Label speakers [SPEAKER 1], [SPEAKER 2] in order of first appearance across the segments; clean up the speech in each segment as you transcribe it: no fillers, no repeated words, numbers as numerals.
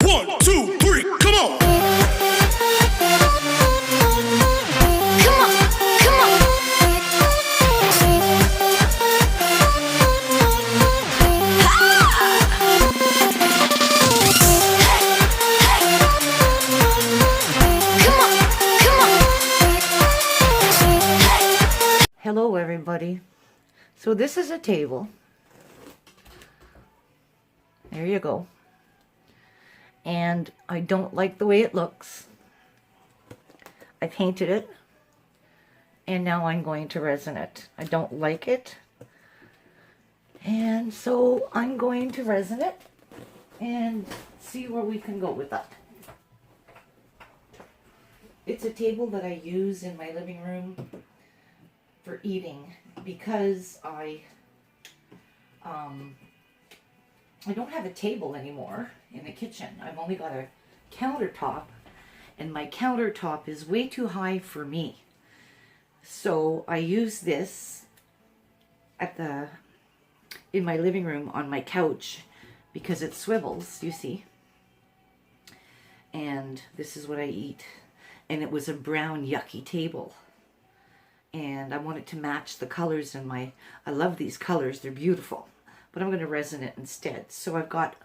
[SPEAKER 1] 1, 2, 3, come on!
[SPEAKER 2] Come on, come on.
[SPEAKER 3] Hello everybody. So this is a table. There you go. And I don't like the way it looks. I painted it and now I'm going to resin it. I don't like it. And so I'm going to resin it and see where we can go with that. It's a table that I use in my living room for eating because I don't have a table anymore in the kitchen. I've only got a countertop, and my countertop is way too high for me. So I use this in my living room on my couch because it swivels, you see. And this is what I eat. And it was a brown yucky table. And I want it to match the colors in I love these colors, they're beautiful. But I'm going to resin it instead. So I've got,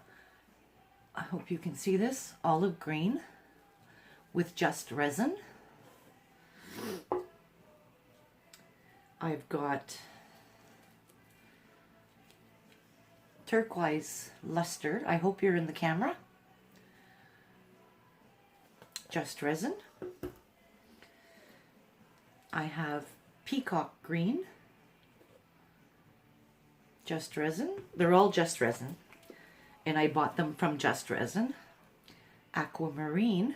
[SPEAKER 3] I hope you can see this, olive green with just resin. I've got turquoise luster. I hope you're in the camera. Just resin. I have peacock green, just resin. They're all just resin, and I bought them from Just Resin. Aquamarine,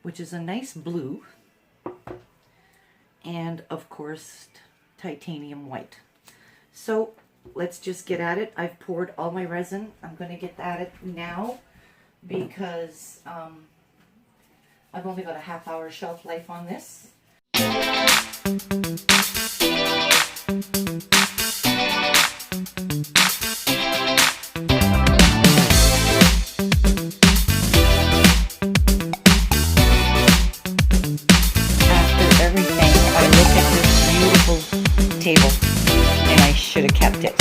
[SPEAKER 3] which is a nice blue, and of course titanium white. So let's just get at it. I've poured all my resin. I'm going to get at it now because I've only got a half-hour shelf life on this. After everything, I look at this beautiful table, and I should have kept it.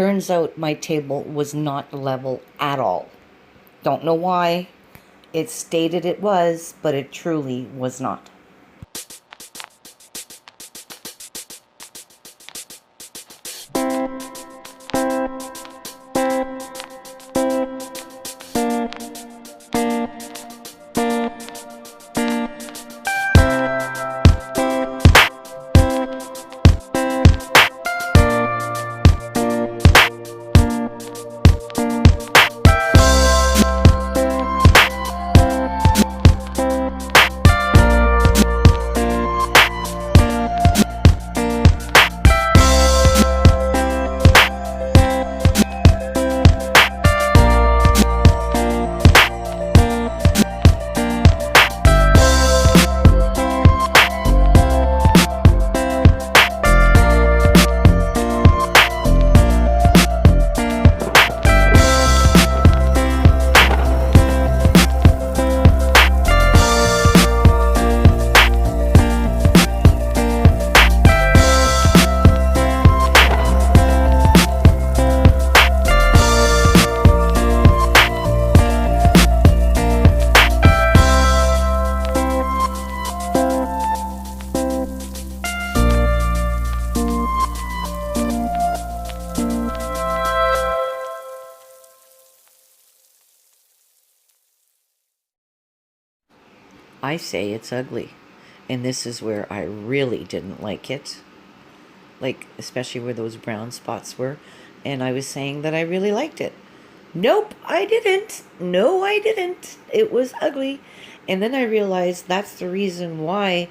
[SPEAKER 3] Turns out my table was not level at all. Don't know why. It stated it was, but it truly was not. I say it's ugly. And this is where I really didn't like it. Like, especially where those brown spots were. And I was saying that I really liked it. Nope, I didn't. No, I didn't. It was ugly. And then I realized that's the reason why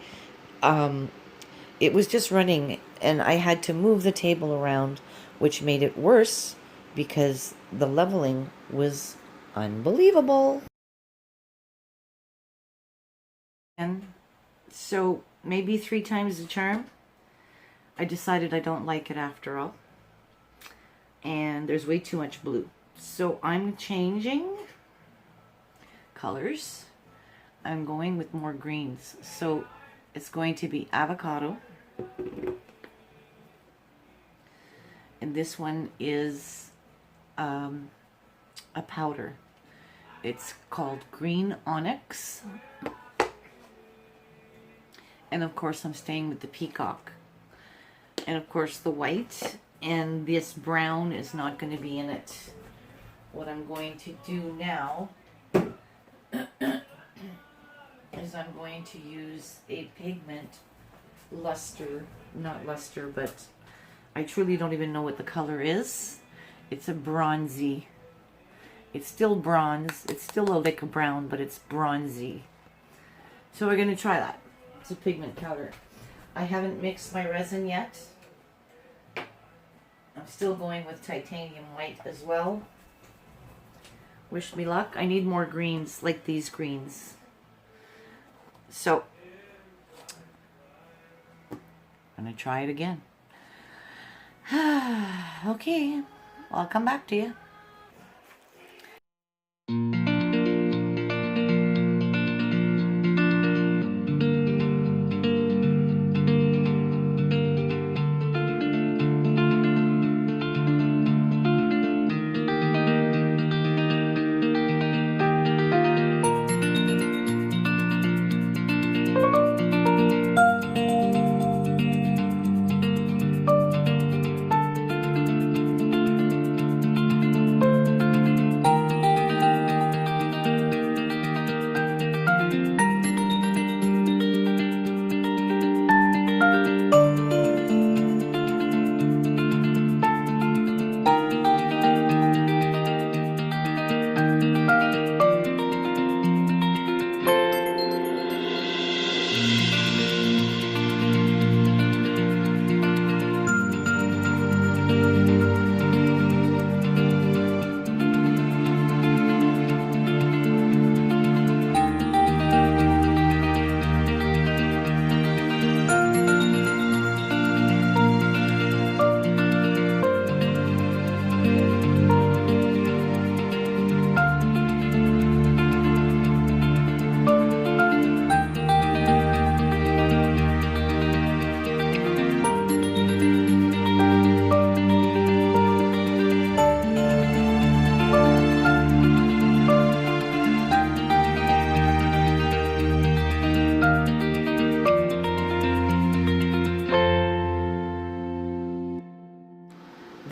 [SPEAKER 3] it was just running. And I had to move the table around, which made it worse because the leveling was unbelievable. And so maybe 3 times the charm. I decided I don't like it after all. And there's way too much blue. So I'm changing colors. I'm going with more greens. So it's going to be avocado. And this one is a powder. It's called Green Onyx. And of course I'm staying with the peacock. And of course the white. And this brown is not going to be in it. What I'm going to do now is I'm going to use a pigment luster. Not luster, but I truly don't even know what the color is. It's a bronzy. It's still bronze. It's still like a brown, but it's bronzy. So we're going to try that. It's a pigment powder. I haven't mixed my resin yet. I'm still going with titanium white as well. Wish me luck. I need more greens, like these greens. So, I'm going to try it again. Okay, I'll come back to you.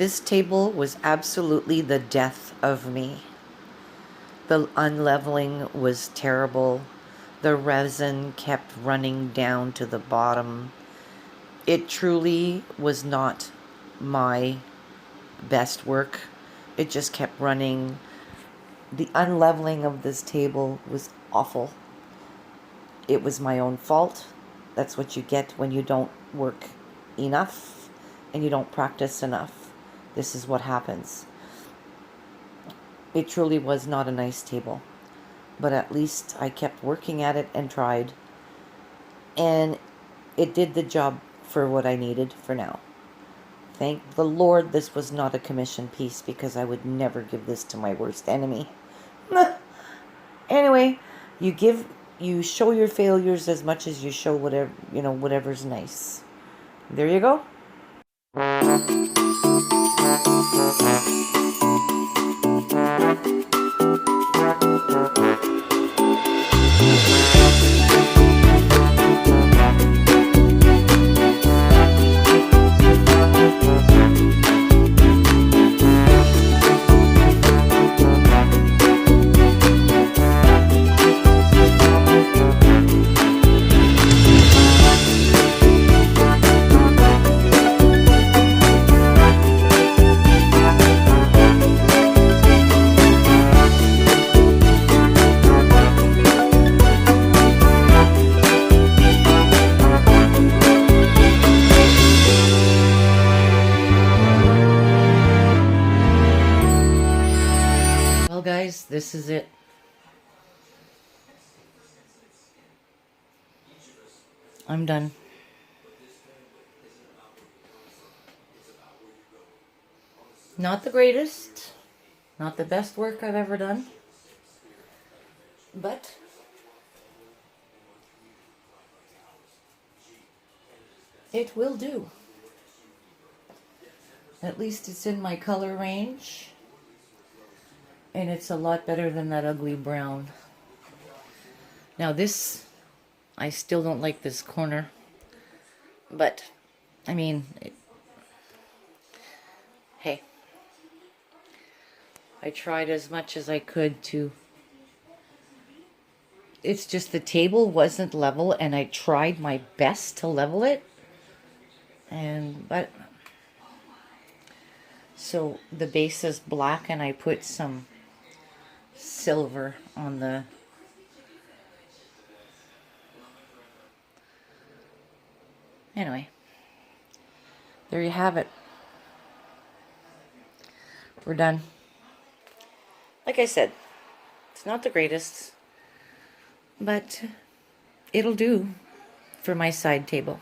[SPEAKER 3] This table was absolutely the death of me. The unleveling was terrible. The resin kept running down to the bottom. It truly was not my best work. It just kept running. The unleveling of this table was awful. It was my own fault. That's what you get when you don't work enough and you don't practice enough. This is what happens. It truly was not a nice table, but at least I kept working at it and tried, and it did the job for what I needed for now. Thank the Lord this was not a commission piece, because I would never give this to my worst enemy. Anyway, you show your failures as much as you show whatever, whatever's nice. There you go. Well, guys, this is it. I'm done. Not the greatest, not the best work I've ever done, but it will do. At least it's in my color range, and it's a lot better than that ugly brown. Now this, I still don't like this corner, but I mean, hey, I tried as much as I could to. It's just the table wasn't level, and I tried my best to level it, but so the base is black, and I put some silver on the anyway, there you have it. We're done. Like I said, it's not the greatest, but it'll do for my side table.